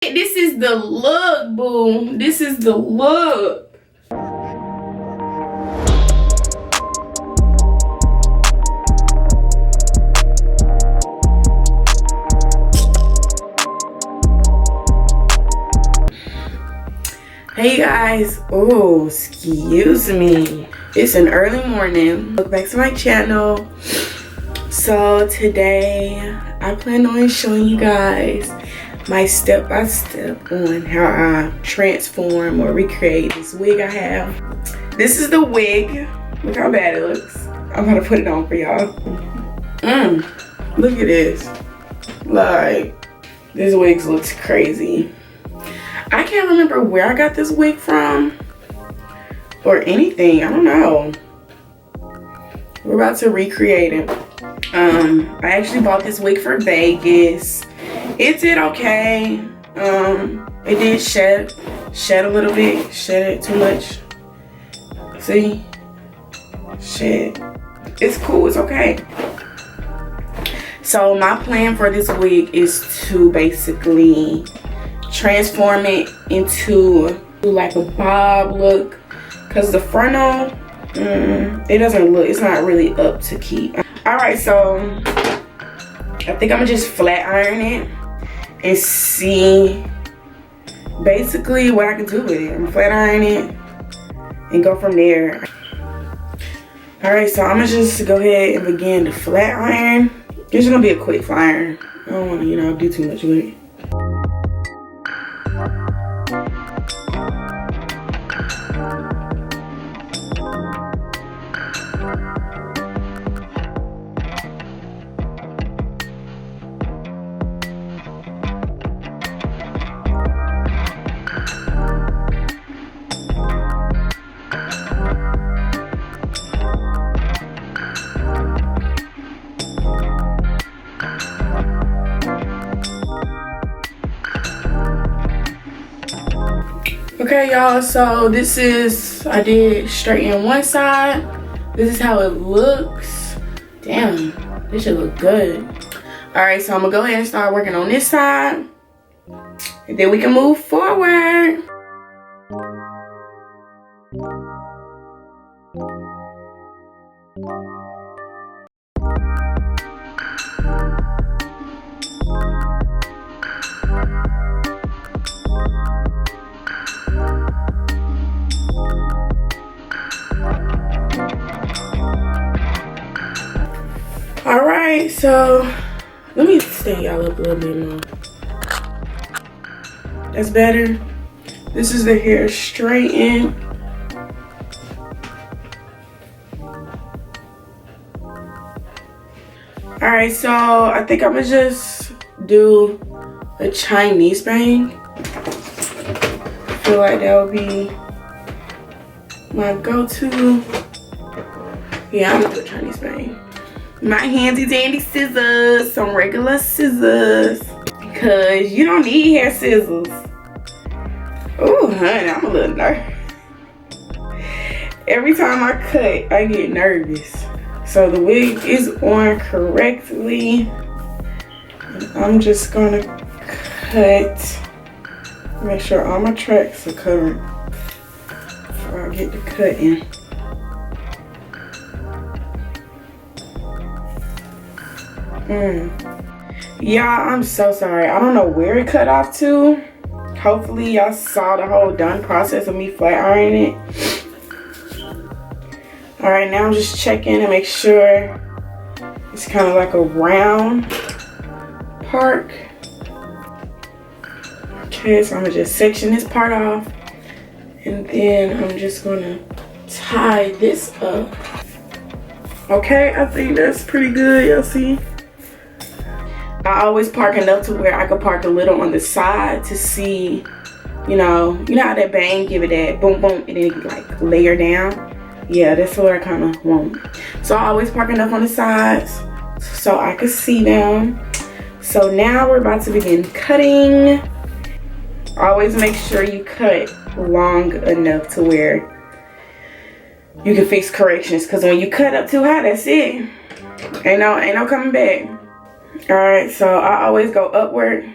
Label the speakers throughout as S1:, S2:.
S1: it. This is the look, boo. This is the look. Hey guys, oh, excuse me. It's an early morning. Welcome back to my channel. So today I plan on showing you guys my step-by-step on how I transform or recreate this wig I have. This is the wig. Look how bad it looks. I'm gonna put it on for y'all. Look at this. Like, this wig looks crazy. I can't remember where I got this wig from or anything. I don't know. We're about to recreate it. I actually bought this wig for Vegas. It did okay. It did shed a little bit. Shed it too much. See? Shed. It's cool. It's okay. So my plan for this wig is to basically transform it into like a bob look, because the frontal it doesn't look, it's not really up to keep. All right, so I think I'm gonna just flat iron it and see basically what I can do with it. I'm gonna flat iron it and go from there. All right, so I'm gonna just go ahead and begin to flat iron. It's gonna be a quick flat iron. I don't want to, do too much with it. Okay, y'all, so this is, I did straighten one side. This is how it looks. Damn, this should look good. All right, so I'm gonna go ahead and start working on this side, and then we can move forward. All right, so let me stand y'all up a little bit more. That's better. This is the hair straighten. All right, so I think I'm gonna just do a Chinese bang. I feel like that would be my go-to. Yeah, I'm gonna do a Chinese bang. My handy dandy scissors, some regular scissors, because you don't need hair scissors. Oh, honey, I'm a little nervous. Every time I cut, I get nervous. So the wig is on correctly. I'm just gonna cut. Make sure all my tracks are covered before I get to cutting. Y'all, I'm so sorry. I don't know where it cut off to. Hopefully y'all saw the whole done process of me flat ironing it. All right, now I'm just checking to make sure it's kind of like a round part. Okay, so I'm gonna just section this part off, and then I'm just gonna tie this up. Okay, I think that's pretty good, y'all see? I always park enough to where I could park a little on the side to see, you know how that bang give it that boom boom and then it like layer down. Yeah, that's what I kind of want. So I always park enough on the sides so I could see them. So now we're about to begin cutting. Always make sure you cut long enough to where you can fix corrections, because when you cut up too high, that's it. Ain't no coming back. All right, so I always go upward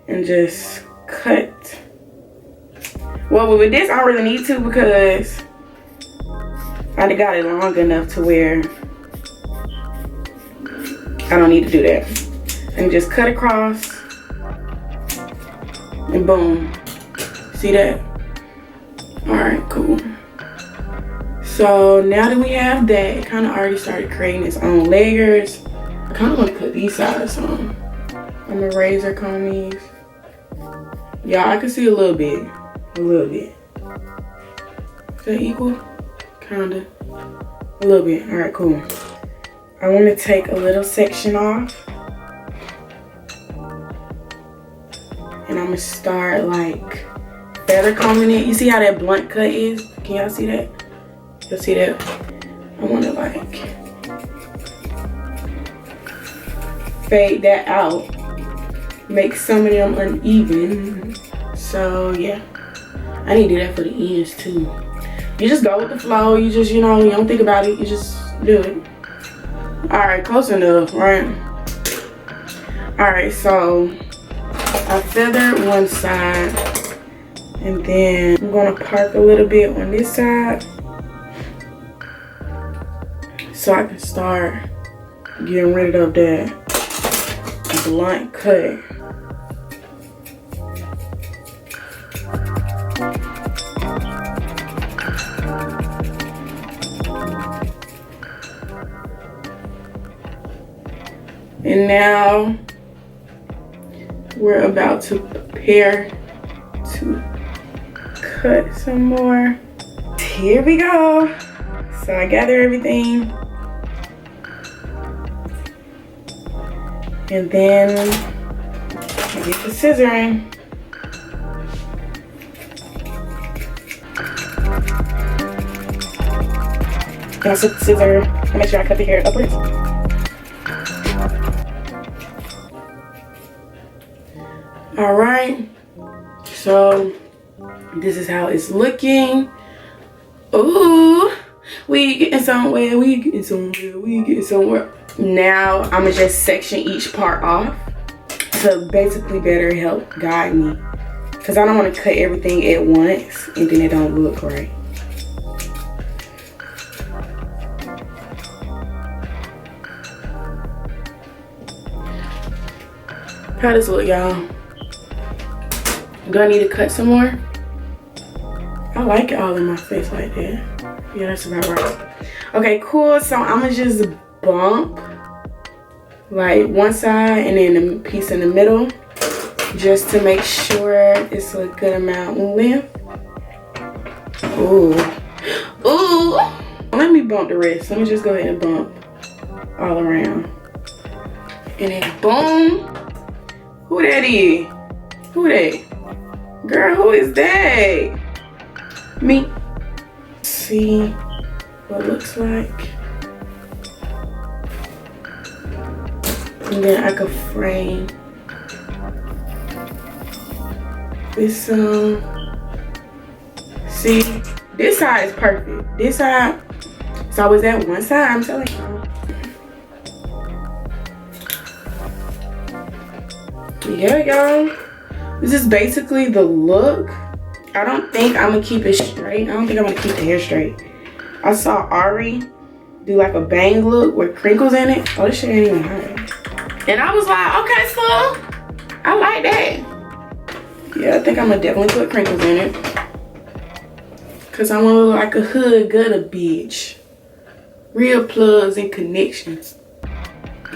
S1: and just cut. Well, with this, I don't really need to because I got it long enough to where I don't need to do that. And just cut across and boom. See that? Alright, cool. So now that we have that, it kind of already started creating its own layers. I kind of want to put these sides on. I'm gonna razor comb these. Yeah, I can see a little bit. A little bit. Is that equal? Kinda. A little bit. Alright, cool. I want to take a little section off. And I'm gonna start like feather combing it. You see how that blunt cut is? Can y'all see that? You'll see that? I want to like fade that out. Make some of them uneven. So yeah. I need to do that for the ends too. You just go with the flow. You just, you know, you don't think about it. You just do it. Alright, close enough, right? Alright, so I feathered one side. And then I'm going to park a little bit on this side. So I can start getting rid of that blunt cut. And now we're about to prepare to cut some more. Here we go. So I gather everything. And then I get the scissoring. And I took the scissor and make sure I cut the hair upwards. Alright, so this is how it's looking. Ooh, we getting somewhere, we getting somewhere, we getting somewhere. Now I'm gonna just section each part off to basically better help guide me, because I don't want to cut everything at once and then it don't look right. How does it look, y'all? Do I need to cut some more? I like it all in my face like that. Yeah, that's about right. Okay, cool. So I'm gonna just bump like one side and then a piece in the middle, just to make sure it's a good amount of length. Ooh. Ooh. Let me bump the rest. Let me just go ahead and bump all around. And then boom. Who that is? Who that? Girl, who is that? Me. See what it looks like. And then I could frame this. See, this side is perfect. This side, it's always that one side, I'm telling y'all. Yeah, y'all. This is basically the look. I don't think I'm gonna keep it straight. I don't think I'm gonna keep the hair straight. I saw Ari do like a bang look with crinkles in it. Oh, this shit ain't even hard. And I was like, okay, so I like that. Yeah, I think I'm gonna definitely put crinkles in it, cause I wanna look like a hood gutter bitch. Real plugs and connections.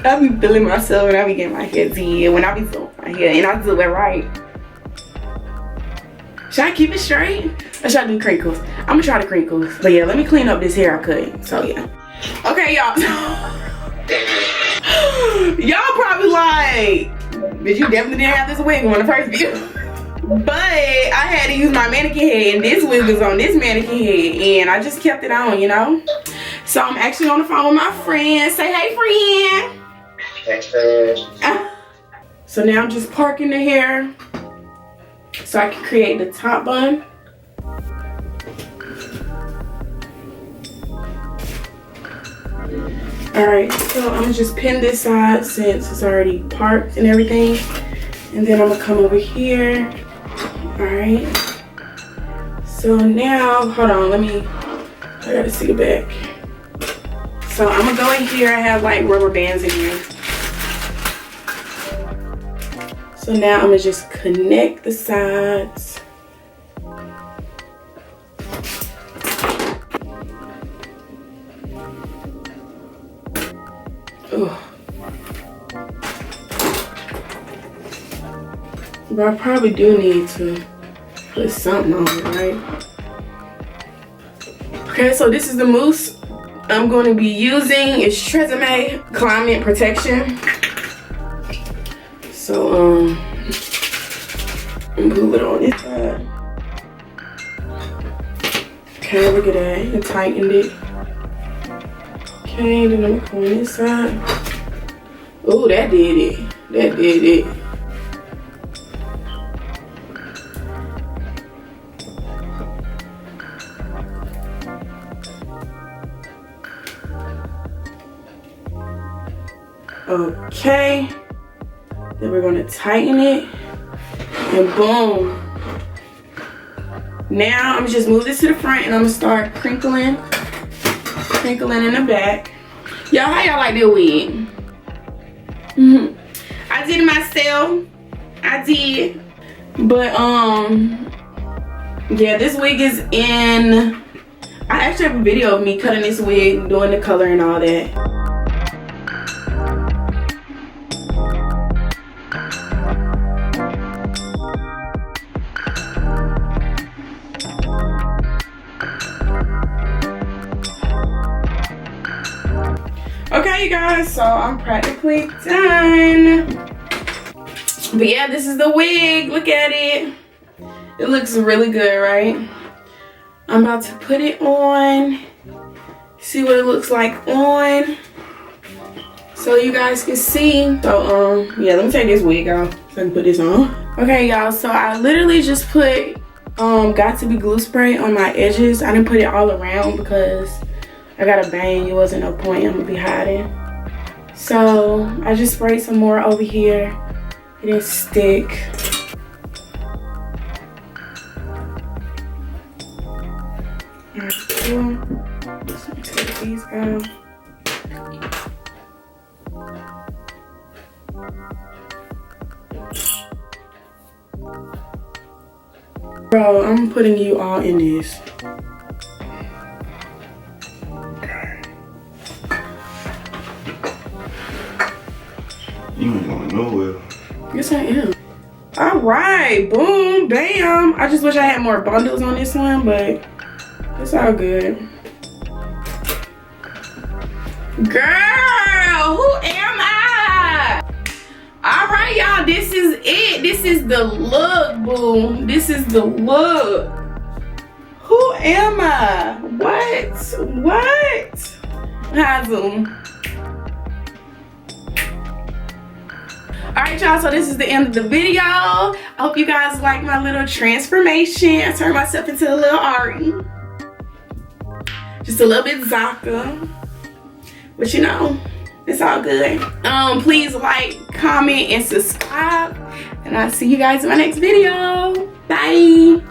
S1: I be feeling myself when I be getting my hair did, when I be doing my hair, and I do it right. Should I keep it straight? Or should I do crinkles? I'm gonna try the crinkles. But yeah, let me clean up this hair I cut. So yeah. Okay, y'all. Y'all probably like, but you definitely didn't have this wig on the first view. But I had to use my mannequin head, and this wig was on this mannequin head, and I just kept it on, you know? So I'm actually on the phone with my friend. Say hey, friend. Hey, friend. So now I'm just parking the hair so I can create the top bun. Alright, so I'm gonna just pin this side since it's already parked and everything. And then I'm gonna come over here. All right. So now, hold on, I gotta see the back. So I'm gonna go in here. I have like rubber bands in here. So now I'm gonna just connect the sides. Oh. But I probably do need to put something on it, right? Okay, so this is the mousse I'm going to be using. It's Tresemme Climate Protection. So move it on this side. Okay, look at that. I tightened it. Okay, then I'm gonna go on this side. Oh, that did it. That did it. Okay, then we're gonna tighten it, and boom. Now I'm gonna just move this to the front, and I'm gonna start crinkling in the back. Y'all, how y'all like that wig? I did it myself. I did, but yeah, this wig is in. I actually have a video of me cutting this wig, doing the color and all that. Okay, you guys, so I'm practically done. But yeah, this is the wig. Look at it. It looks really good, right? I'm about to put it on. See what it looks like on, so you guys can see. So yeah, let me take this wig off so I can put this on. Okay, y'all, so I literally just put Got To Be glue spray on my edges. I didn't put it all around because I got a bang. It wasn't no point. I'm gonna be hiding. So I just sprayed some more over here. It didn't stick. Alright, cool. Just gonna take these out. Bro, I'm putting you all in this.
S2: You ain't going nowhere.
S1: Yes, I am. All right, boom, bam. I just wish I had more bundles on this one, but it's all good. Girl, who am I? All right, y'all, this is it. This is the look, boom. This is the look. Who am I? What? Hi, Zoom. Alright, y'all, so this is the end of the video. I hope you guys like my little transformation. I turned myself into a little Ari. Just a little bit Zaka. But you know, it's all good. Please like, comment, and subscribe. And I'll see you guys in my next video. Bye.